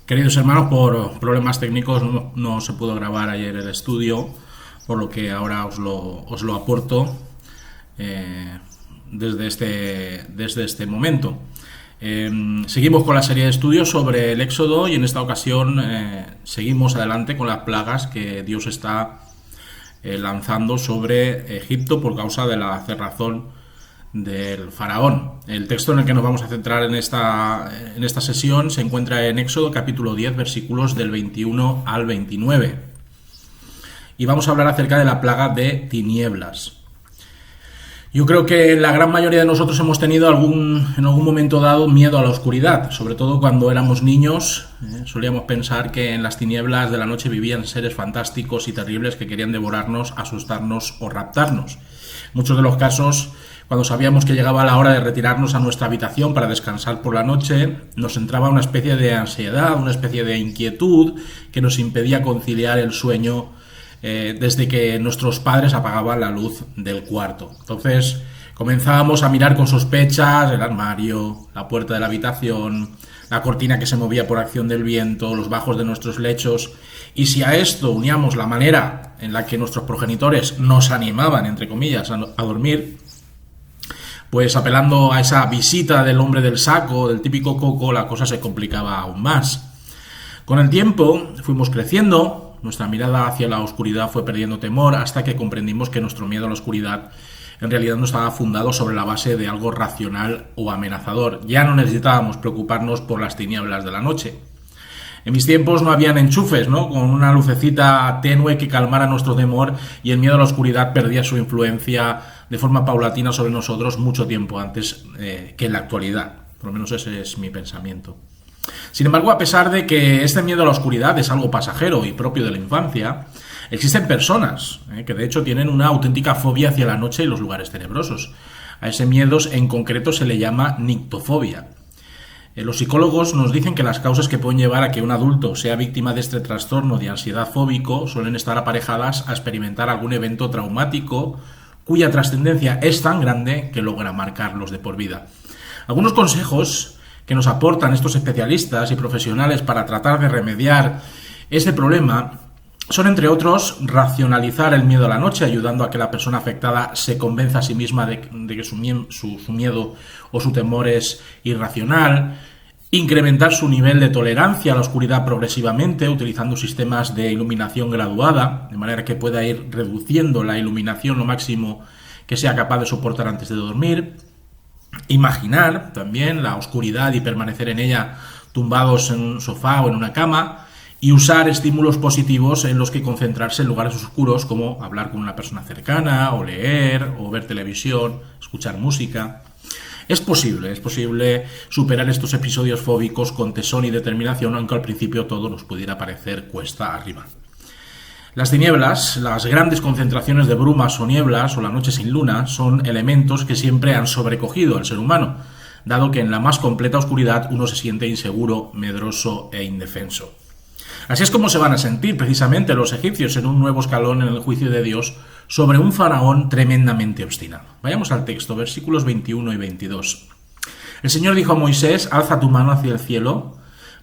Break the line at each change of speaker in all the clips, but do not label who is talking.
Queridos hermanos, por problemas técnicos no se pudo grabar ayer el estudio, por lo que ahora os lo aporto desde este momento. Seguimos con la serie de estudios sobre el Éxodo y en esta ocasión seguimos adelante con las plagas que Dios está lanzando sobre Egipto por causa de la cerrazón del faraón. El texto en el que nos vamos a centrar en esta sesión se encuentra en Éxodo capítulo 10, versículos del 21 al 29. Y vamos a hablar acerca de la plaga de tinieblas. Yo creo que la gran mayoría de nosotros hemos tenido en algún momento dado miedo a la oscuridad, sobre todo cuando éramos niños. Solíamos pensar que en las tinieblas de la noche vivían seres fantásticos y terribles que querían devorarnos, asustarnos o raptarnos. En muchos de los casos, cuando sabíamos que llegaba la hora de retirarnos a nuestra habitación para descansar por la noche, nos entraba una especie de ansiedad, una especie de inquietud que nos impedía conciliar el sueño desde que nuestros padres apagaban la luz del cuarto. Entonces comenzábamos a mirar con sospechas el armario, la puerta de la habitación, la cortina que se movía por acción del viento, los bajos de nuestros lechos. Y si a esto uníamos la manera en la que nuestros progenitores nos animaban, entre comillas, a dormir, pues apelando a esa visita del hombre del saco, del típico coco, la cosa se complicaba aún más. Con el tiempo fuimos creciendo, nuestra mirada hacia la oscuridad fue perdiendo temor hasta que comprendimos que nuestro miedo a la oscuridad en realidad no estaba fundado sobre la base de algo racional o amenazador. Ya no necesitábamos preocuparnos por las tinieblas de la noche. En mis tiempos no habían enchufes, ¿no?, con una lucecita tenue que calmara nuestro temor, y el miedo a la oscuridad perdía su influencia de forma paulatina sobre nosotros mucho tiempo antes que en la actualidad. Por lo menos ese es mi pensamiento. Sin embargo, a pesar de que este miedo a la oscuridad es algo pasajero y propio de la infancia, existen personas que de hecho tienen una auténtica fobia hacia la noche y los lugares tenebrosos. A ese miedo en concreto se le llama nictofobia. Los psicólogos nos dicen que las causas que pueden llevar a que un adulto sea víctima de este trastorno de ansiedad fóbico suelen estar aparejadas a experimentar algún evento traumático cuya trascendencia es tan grande que logra marcarlos de por vida. Algunos consejos que nos aportan estos especialistas y profesionales para tratar de remediar este problema son, entre otros, racionalizar el miedo a la noche, ayudando a que la persona afectada se convenza a sí misma de que su miedo o su temor es irracional; incrementar su nivel de tolerancia a la oscuridad progresivamente, utilizando sistemas de iluminación graduada, de manera que pueda ir reduciendo la iluminación lo máximo que sea capaz de soportar antes de dormir; imaginar también la oscuridad y permanecer en ella tumbados en un sofá o en una cama; y usar estímulos positivos en los que concentrarse en lugares oscuros, como hablar con una persona cercana, o leer, o ver televisión, escuchar música. Es posible superar estos episodios fóbicos con tesón y determinación, aunque al principio todo nos pudiera parecer cuesta arriba. Las tinieblas, las grandes concentraciones de brumas o nieblas, o la noche sin luna, son elementos que siempre han sobrecogido al ser humano, dado que en la más completa oscuridad uno se siente inseguro, medroso e indefenso. Así es como se van a sentir precisamente los egipcios en un nuevo escalón en el juicio de Dios sobre un faraón tremendamente obstinado. Vayamos al texto, versículos 21 y 22. El Señor dijo a Moisés: alza tu mano hacia el cielo,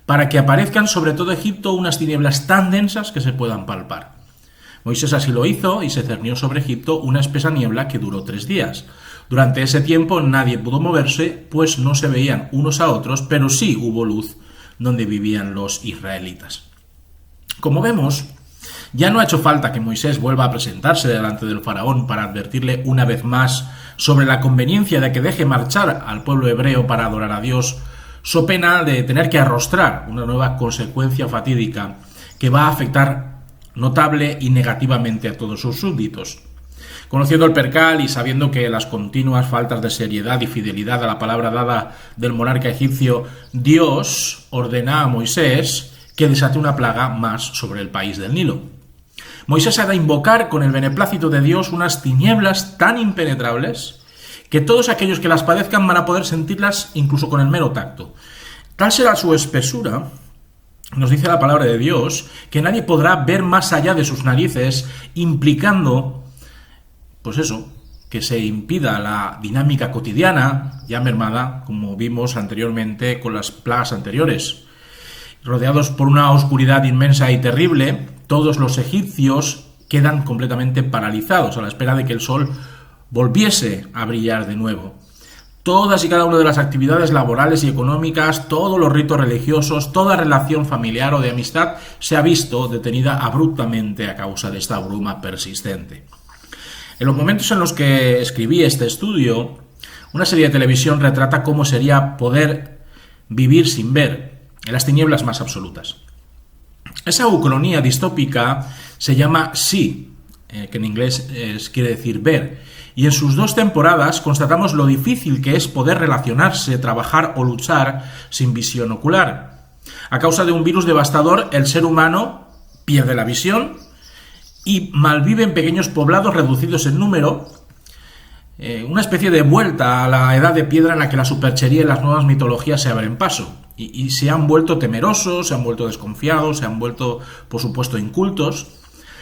para que aparezcan sobre todo Egipto unas tinieblas tan densas que se puedan palpar. Moisés así lo hizo, y se cernió sobre Egipto una espesa niebla que duró 3 días. Durante ese tiempo nadie pudo moverse, pues no se veían unos a otros, pero sí hubo luz donde vivían los israelitas. Como vemos, ya no ha hecho falta que Moisés vuelva a presentarse delante del faraón para advertirle una vez más sobre la conveniencia de que deje marchar al pueblo hebreo para adorar a Dios, so pena de tener que arrostrar una nueva consecuencia fatídica que va a afectar notable y negativamente a todos sus súbditos. Conociendo el percal y sabiendo que las continuas faltas de seriedad y fidelidad a la palabra dada del monarca egipcio, Dios ordena a Moisés que desate una plaga más sobre el país del Nilo. Moisés ha de invocar con el beneplácito de Dios unas tinieblas tan impenetrables que todos aquellos que las padezcan van a poder sentirlas incluso con el mero tacto. Tal será su espesura, nos dice la palabra de Dios, que nadie podrá ver más allá de sus narices, implicando, pues eso, que se impida la dinámica cotidiana, ya mermada, como vimos anteriormente con las plagas anteriores. Rodeados por una oscuridad inmensa y terrible, todos los egipcios quedan completamente paralizados a la espera de que el sol volviese a brillar de nuevo. Todas y cada una de las actividades laborales y económicas, todos los ritos religiosos, toda relación familiar o de amistad se ha visto detenida abruptamente a causa de esta bruma persistente. En los momentos en los que escribí este estudio, una serie de televisión retrata cómo sería poder vivir sin ver, en las tinieblas más absolutas. Esa ucronía distópica se llama See, que en inglés quiere decir ver, y en sus 2 temporadas constatamos lo difícil que es poder relacionarse, trabajar o luchar sin visión ocular. A causa de un virus devastador, el ser humano pierde la visión y malvive en pequeños poblados reducidos en número, una especie de vuelta a la edad de piedra en la que la superchería y las nuevas mitologías se abren paso. Y se han vuelto temerosos, se han vuelto desconfiados, se han vuelto, por supuesto, incultos.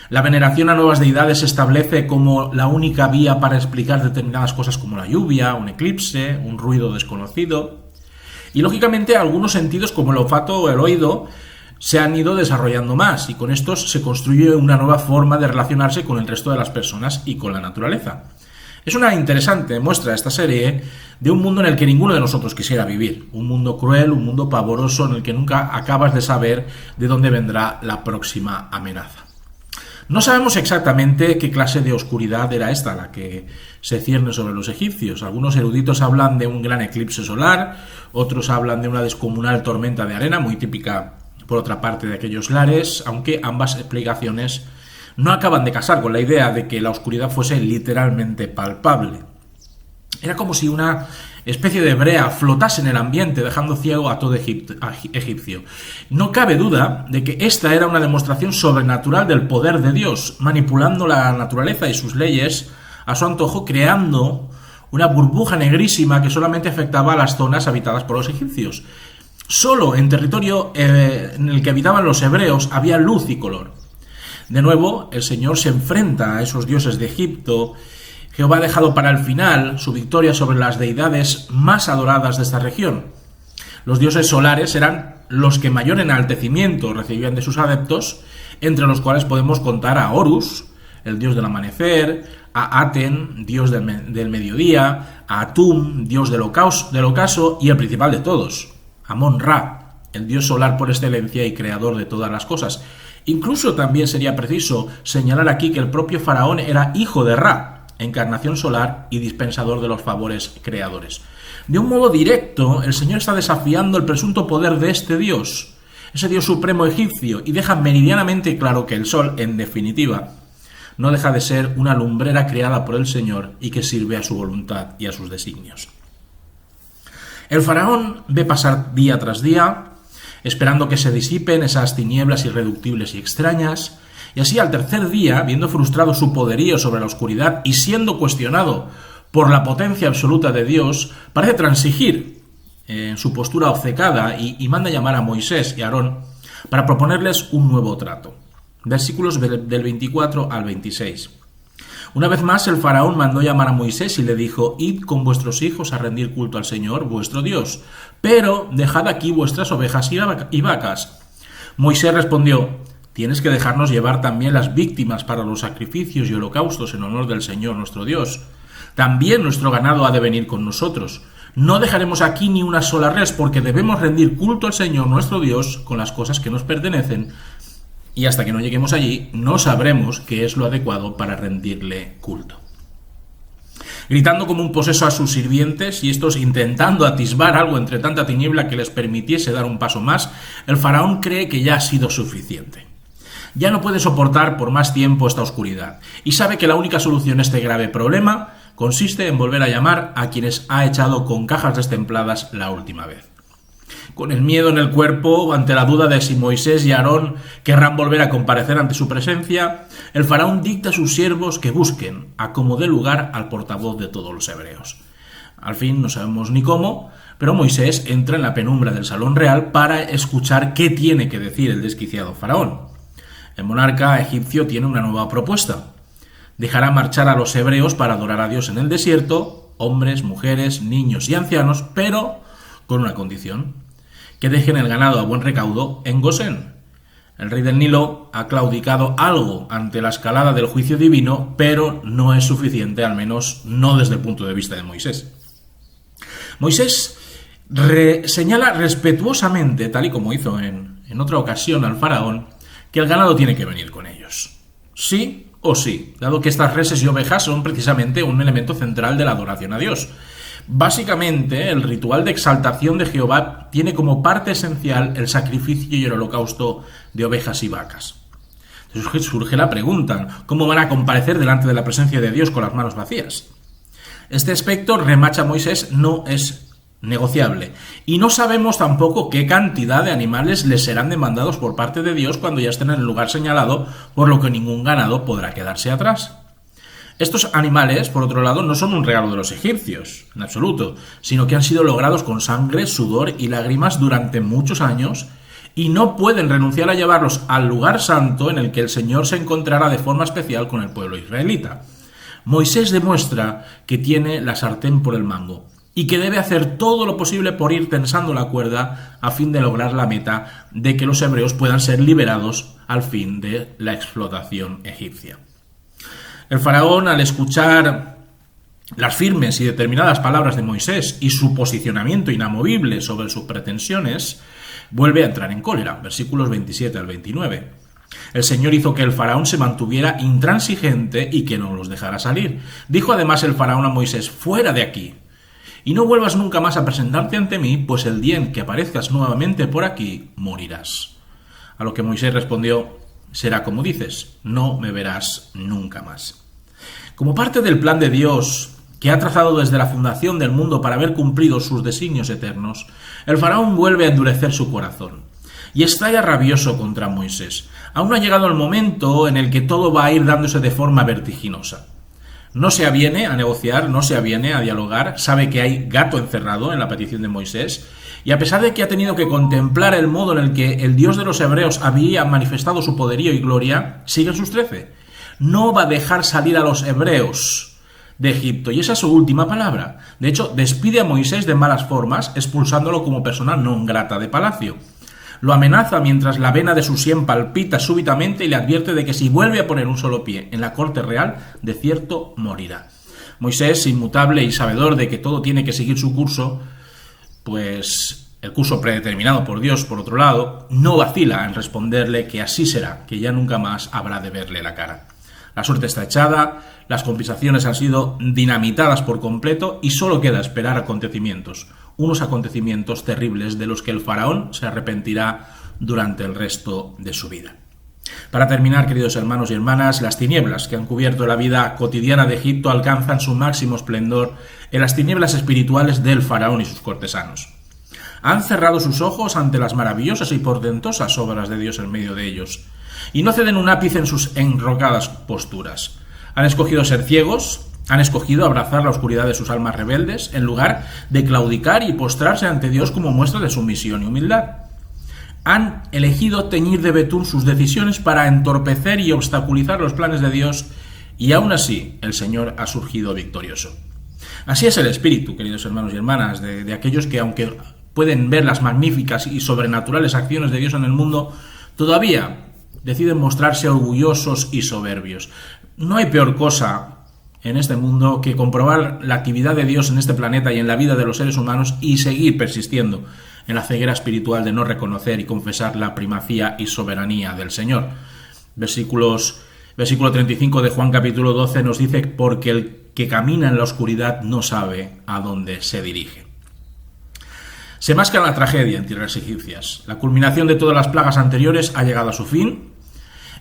La veneración a nuevas deidades se establece como la única vía para explicar determinadas cosas como la lluvia, un eclipse, un ruido desconocido. Y, lógicamente, algunos sentidos como el olfato o el oído se han ido desarrollando más, y con estos se construye una nueva forma de relacionarse con el resto de las personas y con la naturaleza. Es una interesante muestra esta serie de un mundo en el que ninguno de nosotros quisiera vivir. Un mundo cruel, un mundo pavoroso en el que nunca acabas de saber de dónde vendrá la próxima amenaza. No sabemos exactamente qué clase de oscuridad era esta la que se cierne sobre los egipcios. Algunos eruditos hablan de un gran eclipse solar, otros hablan de una descomunal tormenta de arena, muy típica por otra parte de aquellos lares, aunque ambas explicaciones no acaban de casar con la idea de que la oscuridad fuese literalmente palpable. Era como si una especie de brea flotase en el ambiente, dejando ciego a todo egipcio. No cabe duda de que esta era una demostración sobrenatural del poder de Dios, manipulando la naturaleza y sus leyes a su antojo, creando una burbuja negrísima que solamente afectaba a las zonas habitadas por los egipcios. Solo en territorio en el que habitaban los hebreos había luz y color. De nuevo, el Señor se enfrenta a esos dioses de Egipto. Jehová ha dejado para el final su victoria sobre las deidades más adoradas de esta región. Los dioses solares eran los que mayor enaltecimiento recibían de sus adeptos, entre los cuales podemos contar a Horus, el dios del amanecer, a Aten, dios del mediodía, a Atum, dios del ocaso, y el principal de todos, Amón-Ra, el dios solar por excelencia y creador de todas las cosas. Incluso también sería preciso señalar aquí que el propio faraón era hijo de Ra, encarnación solar y dispensador de los favores creadores. De un modo directo, el Señor está desafiando el presunto poder de este Dios, ese Dios supremo egipcio, y deja meridianamente claro que el sol, en definitiva, no deja de ser una lumbrera creada por el Señor y que sirve a su voluntad y a sus designios. El faraón ve pasar día tras día, esperando que se disipen esas tinieblas irreductibles y extrañas, y así al tercer día, viendo frustrado su poderío sobre la oscuridad y siendo cuestionado por la potencia absoluta de Dios, parece transigir en su postura obcecada y manda llamar a Moisés y Aarón para proponerles un nuevo trato. Versículos del 24 al 26. Una vez más el faraón mandó llamar a Moisés y le dijo: «Id con vuestros hijos a rendir culto al Señor vuestro Dios, pero dejad aquí vuestras ovejas y vacas». Moisés respondió: «Tienes que dejarnos llevar también las víctimas para los sacrificios y holocaustos en honor del Señor nuestro Dios. También nuestro ganado ha de venir con nosotros. No dejaremos aquí ni una sola res, porque debemos rendir culto al Señor nuestro Dios con las cosas que nos pertenecen, y hasta que no lleguemos allí no sabremos qué es lo adecuado para rendirle culto». Gritando como un poseso a sus sirvientes, y estos intentando atisbar algo entre tanta tiniebla que les permitiese dar un paso más, el faraón cree que ya ha sido suficiente. Ya no puede soportar por más tiempo esta oscuridad, y sabe que la única solución a este grave problema consiste en volver a llamar a quienes ha echado con cajas destempladas la última vez. Con el miedo en el cuerpo, ante la duda de si Moisés y Aarón querrán volver a comparecer ante su presencia, el faraón dicta a sus siervos que busquen a como dé lugar al portavoz de todos los hebreos. Al fin, no sabemos ni cómo, pero Moisés entra en la penumbra del salón real para escuchar qué tiene que decir el desquiciado faraón. El monarca egipcio tiene una nueva propuesta. Dejará marchar a los hebreos para adorar a Dios en el desierto, hombres, mujeres, niños y ancianos, pero con una condición: que dejen el ganado a buen recaudo en Gosén. El rey del Nilo ha claudicado algo ante la escalada del juicio divino, pero no es suficiente, al menos no desde el punto de vista de Moisés. Moisés señala respetuosamente, tal y como hizo en otra ocasión al faraón, que el ganado tiene que venir con ellos. Sí o sí, dado que estas reses y ovejas son precisamente un elemento central de la adoración a Dios. Básicamente, el ritual de exaltación de Jehová tiene como parte esencial el sacrificio y el holocausto de ovejas y vacas. Entonces surge la pregunta, ¿cómo van a comparecer delante de la presencia de Dios con las manos vacías? Este aspecto, remacha Moisés, no es negociable. Y no sabemos tampoco qué cantidad de animales les serán demandados por parte de Dios cuando ya estén en el lugar señalado, por lo que ningún ganado podrá quedarse atrás. Estos animales, por otro lado, no son un regalo de los egipcios, en absoluto, sino que han sido logrados con sangre, sudor y lágrimas durante muchos años y no pueden renunciar a llevarlos al lugar santo en el que el Señor se encontrará de forma especial con el pueblo israelita. Moisés demuestra que tiene la sartén por el mango y que debe hacer todo lo posible por ir tensando la cuerda a fin de lograr la meta de que los hebreos puedan ser liberados al fin de la explotación egipcia. El faraón, al escuchar las firmes y determinadas palabras de Moisés y su posicionamiento inamovible sobre sus pretensiones, vuelve a entrar en cólera. Versículos 27 al 29. El Señor hizo que el faraón se mantuviera intransigente y que no los dejara salir. Dijo además el faraón a Moisés: «Fuera de aquí, y no vuelvas nunca más a presentarte ante mí, pues el día en que aparezcas nuevamente por aquí, morirás». A lo que Moisés respondió: «Será como dices, no me verás nunca más». Como parte del plan de Dios que ha trazado desde la fundación del mundo para haber cumplido sus designios eternos, el faraón vuelve a endurecer su corazón y estalla rabioso contra Moisés. Aún no ha llegado el momento en el que todo va a ir dándose de forma vertiginosa. No se aviene a negociar, no se aviene a dialogar, sabe que hay gato encerrado en la petición de Moisés, y a pesar de que ha tenido que contemplar el modo en el que el Dios de los hebreos había manifestado su poderío y gloria, sigue en sus 13. No va a dejar salir a los hebreos de Egipto, y esa es su última palabra. De hecho, despide a Moisés de malas formas, expulsándolo como persona non grata de palacio. Lo amenaza mientras la vena de su sien palpita súbitamente y le advierte de que si vuelve a poner un solo pie en la corte real, de cierto morirá. Moisés, inmutable y sabedor de que todo tiene que seguir su curso, pues el curso predeterminado por Dios, por otro lado, no vacila en responderle que así será, que ya nunca más habrá de verle la cara. La suerte está echada, las compensaciones han sido dinamitadas por completo y solo queda esperar acontecimientos, unos acontecimientos terribles de los que el faraón se arrepentirá durante el resto de su vida. Para terminar, queridos hermanos y hermanas, las tinieblas que han cubierto la vida cotidiana de Egipto alcanzan su máximo esplendor en las tinieblas espirituales del faraón y sus cortesanos. Han cerrado sus ojos ante las maravillosas y portentosas obras de Dios en medio de ellos, y no ceden un ápice en sus enrocadas posturas. Han escogido ser ciegos, han escogido abrazar la oscuridad de sus almas rebeldes, en lugar de claudicar y postrarse ante Dios como muestra de sumisión y humildad. Han elegido teñir de betún sus decisiones para entorpecer y obstaculizar los planes de Dios, y aún así el Señor ha surgido victorioso. Así es el espíritu, queridos hermanos y hermanas, de aquellos que, aunque pueden ver las magníficas y sobrenaturales acciones de Dios en el mundo, todavía deciden mostrarse orgullosos y soberbios. No hay peor cosa en este mundo que comprobar la actividad de Dios en este planeta y en la vida de los seres humanos y seguir persistiendo en la ceguera espiritual de no reconocer y confesar la primacía y soberanía del Señor. Versículo 35 de Juan capítulo 12 nos dice: porque el que camina en la oscuridad no sabe a dónde se dirige. Se masca la tragedia en tierras egipcias. La culminación de todas las plagas anteriores ha llegado a su fin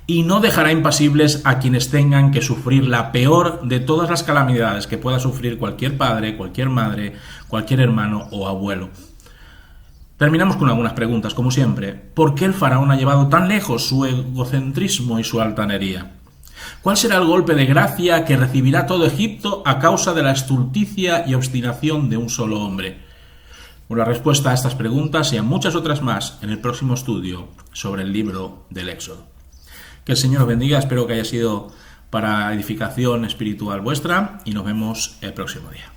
y no dejará impasibles a quienes tengan que sufrir la peor de todas las calamidades que pueda sufrir cualquier padre, cualquier madre, cualquier hermano o abuelo. Terminamos con algunas preguntas, como siempre. ¿Por qué el faraón ha llevado tan lejos su egocentrismo y su altanería? ¿Cuál será el golpe de gracia que recibirá todo Egipto a causa de la estulticia y obstinación de un solo hombre? Por la respuesta a estas preguntas y a muchas otras más en el próximo estudio sobre el libro del Éxodo. Que el Señor os bendiga, espero que haya sido para edificación espiritual vuestra y nos vemos el próximo día.